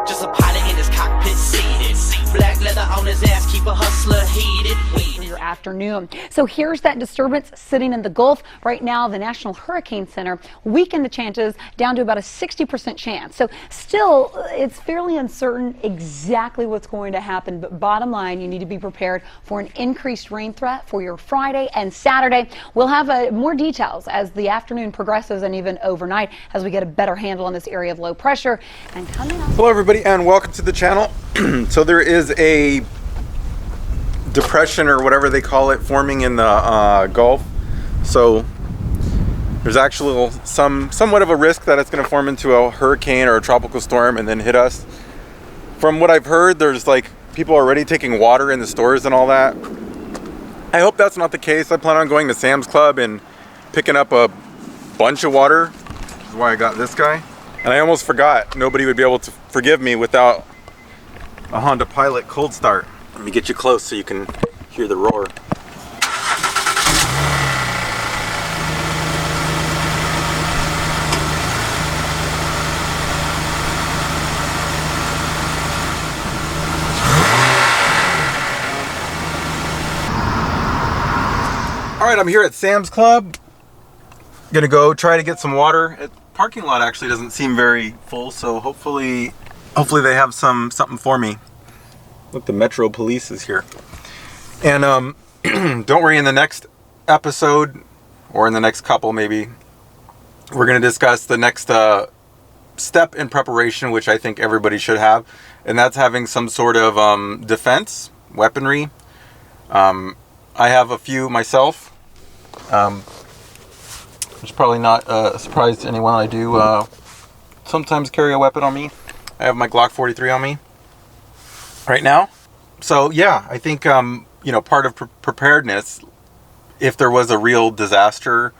Just a pilot in his cockpit seated. Black leather on his ass, keep a hustler heated. Your afternoon. So here's that disturbance sitting in the Gulf. Right now, the National Hurricane Center weakened the chances down to about a 60% chance. So still, it's fairly uncertain exactly what's going to happen. But bottom line, you need to be prepared for an increased rain threat for your Friday and Saturday. We'll have more details as the afternoon progresses and even overnight as we get a better handle on this area of low pressure. And coming up. Hello everybody and welcome to the channel. So there is a depression or whatever they call it forming in the Gulf. So there's actually somewhat of a risk that it's going to form into a hurricane or a tropical storm and then hit us. From what I've heard, there's like people already taking water in the stores and all that. I hope that's not the case. I plan on going to Sam's Club and picking up a bunch of water, which is why I got this guy. And I almost forgot nobody would be able to forgive me without a Honda Pilot cold start. Let me get you close so you can hear the roar. All right, I'm here at Sam's Club. Gonna go try to get some water. The parking lot actually doesn't seem very full, so hopefully they have something for me. Look, the Metro Police is here. And don't worry, in the next episode, or in the next couple maybe, we're going to discuss the next step in preparation, which I think everybody should have. And that's having some sort of defense, weaponry. I have a few myself. It's probably not a surprise to anyone. I do sometimes carry a weapon on me. I have my Glock 43 on me right now. So yeah, I think part of preparedness, if there was a real disaster,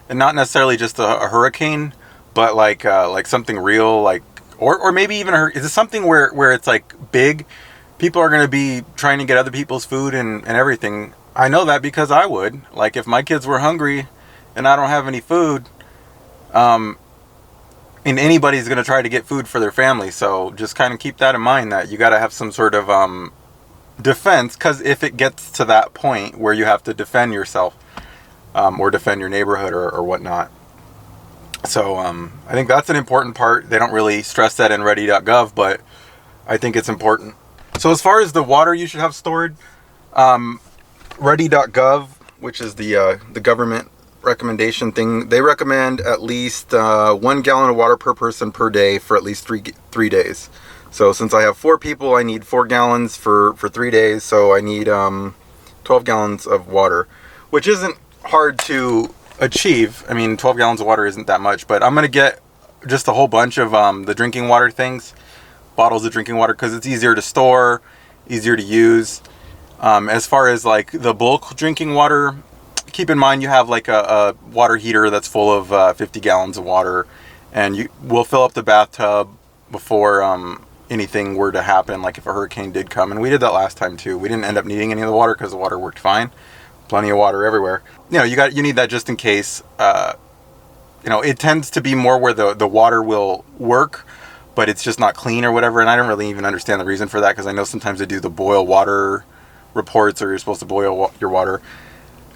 and not necessarily just a hurricane, but like something real, like or maybe even is it something where it's like big, people are going to be trying to get other people's food and everything. I know that because I would, like, if my kids were hungry and I don't have any food, and anybody's going to try to get food for their family. So just kind of keep that in mind, that you got to have some sort of defense, because if it gets to that point where you have to defend yourself or defend your neighborhood or whatnot. So I think that's an important part. They don't really stress that in ready.gov, but I think it's important. So as far as the water you should have stored, ready.gov, which is the government recommendation thing, they recommend at least 1 gallon of water per person per day for at least three days. So since I have 4 people, I need 4 gallons for 3 days. So I need 12 gallons of water, which isn't hard to achieve. I mean, 12 gallons of water isn't that much, but I'm going to get just a whole bunch of the drinking water things, bottles of drinking water, because it's easier to store, easier to use. As far as like the bulk drinking water, keep in mind you have like a water heater that's full of 50 gallons of water, and we'll fill up the bathtub before anything were to happen, like if a hurricane did come. And we did that last time too. We didn't end up needing any of the water because the water worked fine. Plenty of water everywhere. You need that just in case. It tends to be more where the water will work, but it's just not clean or whatever. And I don't really even understand the reason for that, because I know sometimes they do the boil water reports, or you're supposed to boil your water.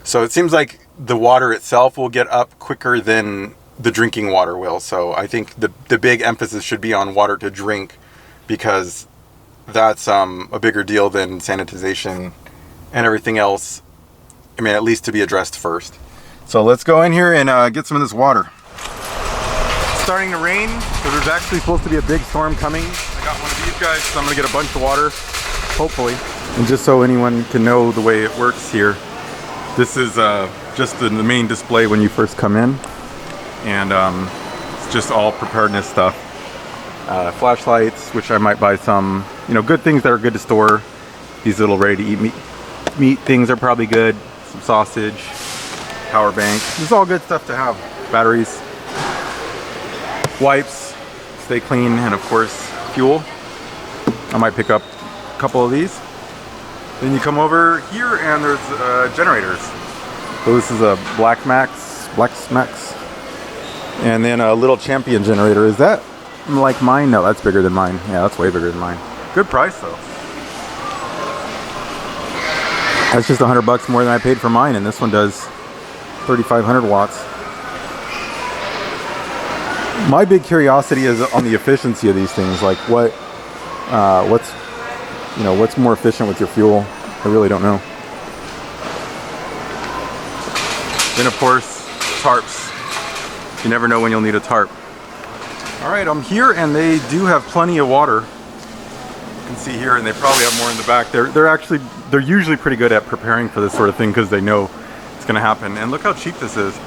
So it seems like the water itself will get up quicker than the drinking water will. So I think the big emphasis should be on water to drink, because that's a bigger deal than sanitization and everything else. I mean, at least to be addressed first. So let's go in here and get some of this water. It's starting to rain, so there's actually supposed to be a big storm coming. I got one of these guys, so I'm gonna get a bunch of water, hopefully. And just so anyone can know the way it works here, this is just the main display when you first come in, and it's just all preparedness stuff. Flashlights, which I might buy some, good things that are good to store. These little ready-to-eat meat things are probably good. Some sausage, power bank. This is all good stuff to have. Batteries, wipes, stay clean, and of course, fuel. I might pick up a couple of these. Then you come over here and there's generators. So this is a Black Max, and then a little Champion generator. Is that like mine? No, that's bigger than mine. Yeah, that's way bigger than mine. Good price though. That's just $100 more than I paid for mine, and this one does 3,500 watts. My big curiosity is on the efficiency of these things. Like what's more efficient with your fuel? I really don't know. Then of course, tarps. You never know when you'll need a tarp. All right, I'm here and they do have plenty of water. You can see here, and they probably have more in the back. They're usually pretty good at preparing for this sort of thing because they know it's gonna happen. And look how cheap this is.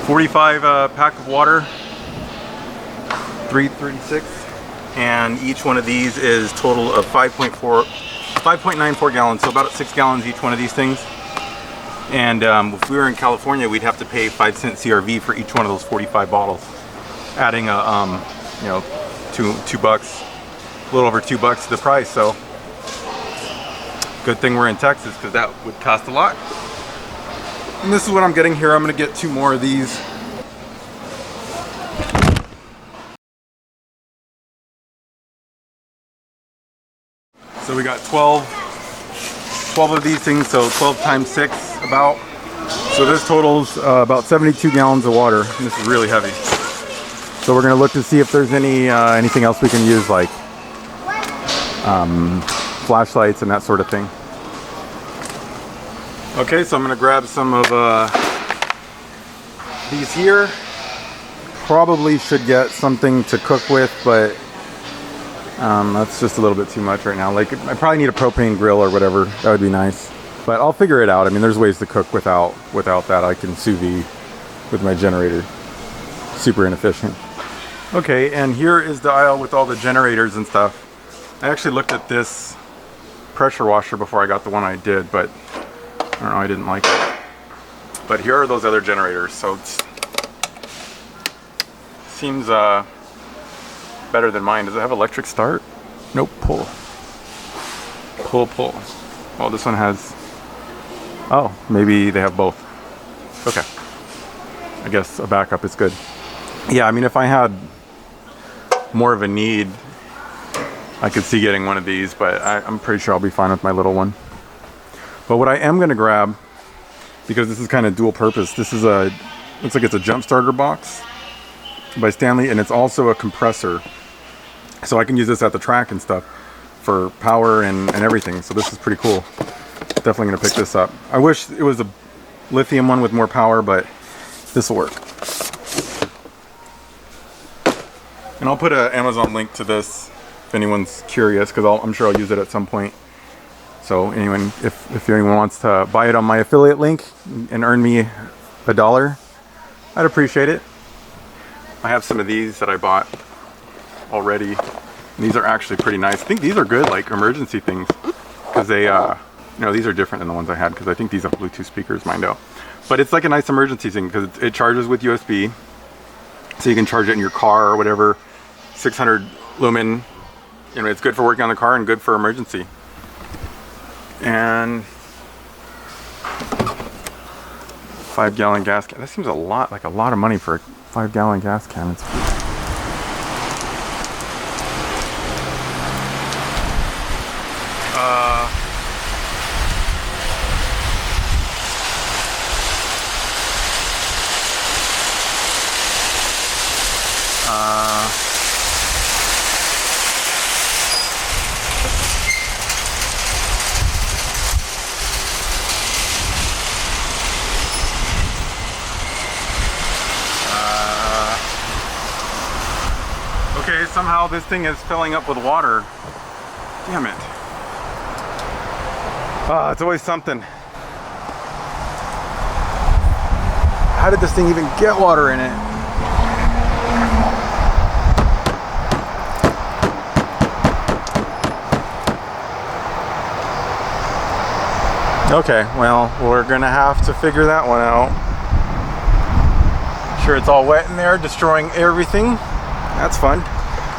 45 pack of water, $3.36. And each one of these is total of 5.94 gallons, so about 6 gallons each one of these things. And if we were in California, we'd have to pay 5-cent CRV for each one of those 45 bottles, adding a $2, a little over $2 to the price. So good thing we're in Texas, because that would cost a lot. And this is what I'm getting here. I'm gonna get 2 more of these. So we got 12 of these things, so 12 times 6 about. So this totals about 72 gallons of water, and this is really heavy. So we're gonna look to see if there's anything else we can use, like flashlights and that sort of thing. Okay, so I'm gonna grab some of these here. Probably should get something to cook with, but that's just a little bit too much right now. Like, I probably need a propane grill or whatever. That would be nice, but I'll figure it out. I mean, there's ways to cook without that. I can sous vide with my generator. Super inefficient. Okay, and here is the aisle with all the generators and stuff. I actually looked at this pressure washer before I got the one I did, but I don't know, I didn't like it. But here are those other generators. So it seems better than mine. Does it have electric start? Nope. Pull. Oh, this one has, oh, maybe they have both. Okay, I guess a backup is good. Yeah, I mean, if I had more of a need, I could see getting one of these, but I'm pretty sure I'll be fine with my little one. But what I am going to grab, because this is kind of dual purpose, this is looks like it's a jump starter box by Stanley, and it's also a compressor. So I can use this at the track and stuff for power and everything. So this is pretty cool. Definitely going to pick this up. I wish it was a lithium one with more power, but this will work. And I'll put an Amazon link to this if anyone's curious, because I'm sure I'll use it at some point. So anyone, if anyone wants to buy it on my affiliate link and earn me $1, I'd appreciate it. I have some of these that I bought already. And these are actually pretty nice. I think these are good, like emergency things, because they, these are different than the ones I had, because I think these have Bluetooth speakers, mine don't. But it's like a nice emergency thing, because it charges with USB, so you can charge it in your car or whatever. 600 lumen. It's good for working on the car and good for emergency. And 5-gallon gas can. That seems like a lot of money for a 5-gallon gas can. It's okay, somehow this thing is filling up with water. Damn it. It's always something. How did this thing even get water in it? Okay, well, we're gonna have to figure that one out. Sure, it's all wet in there, destroying everything. That's fun.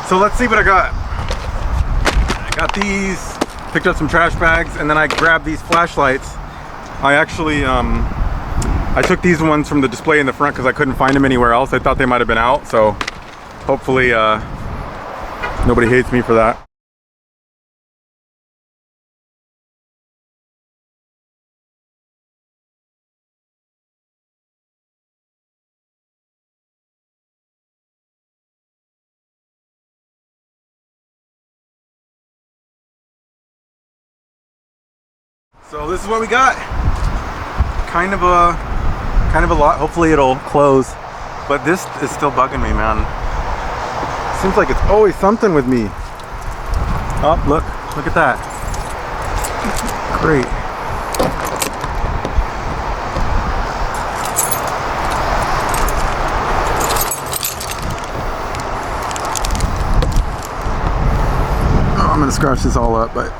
So let's see what I got. I got these, picked up some trash bags, and then I grabbed these flashlights. I actually, I took these ones from the display in the front because I couldn't find them anywhere else. I thought they might have been out, so Hopefully nobody hates me for that. So this is what we got. Kind of a lot. Hopefully it'll close. But this is still bugging me, man. Seems like it's always something with me. Oh, look at that. Great. Oh, I'm gonna scratch this all up, but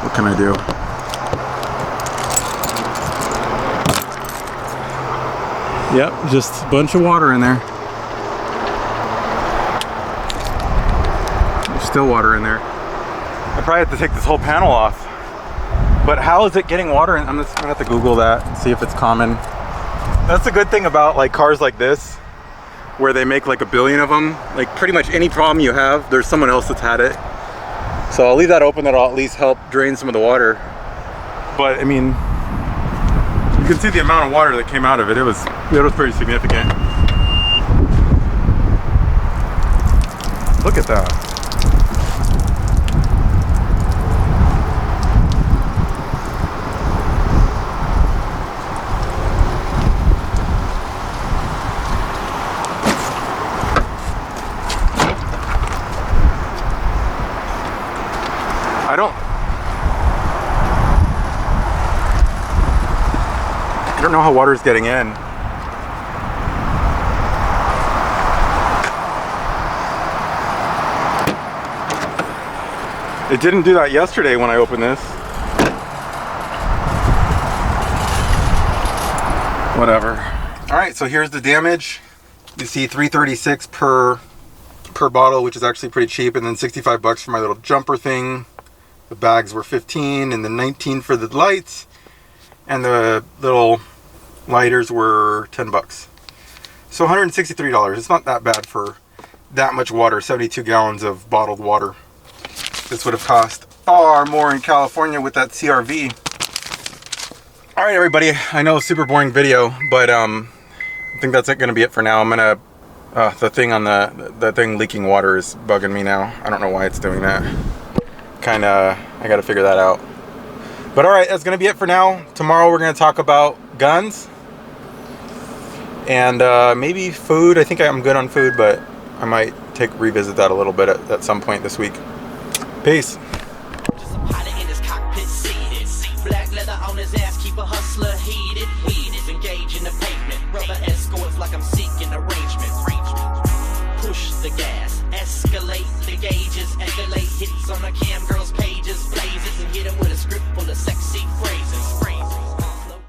what can I do? Yep, just a bunch of water in there. There's still water in there. I probably have to take this whole panel off. But how is it getting water in? I'm just gonna have to Google that and see if it's common. That's the good thing about like cars like this, where they make like a billion of them. Like pretty much any problem you have, there's someone else that's had it. So I'll leave that open, that'll at least help drain some of the water. But I mean, you can see the amount of water that came out of it. It was pretty significant. Look at that. I don't know how water's getting in. It didn't do that yesterday when I opened this. Whatever. All right, so here's the damage. You see $3.36 per bottle, which is actually pretty cheap, and then 65 bucks for my little jumper thing. The bags were 15 and then 19 for the lights, and the little lighters were 10 bucks. So $163. It's not that bad for that much water, 72 gallons of bottled water. This would have cost far more in California with that CRV. All right, everybody, I know super boring video, but I think that's going to be it for now. I'm gonna the thing on the thing leaking water is bugging me now. I don't know why it's doing that. I got to figure that out. But all right, that's going to be it for now. Tomorrow we're going to talk about guns and maybe food. I think I'm good on food, but I might revisit that a little bit at some point this week. Peace. Just a pilot in his cockpit seated. Black leather on his ass, keep a hustler heated. Weeded, engage in the pavement. Rubber escorts like I'm seeking arrangement. Push the gas, escalate the gauges, escalate hits on the cam.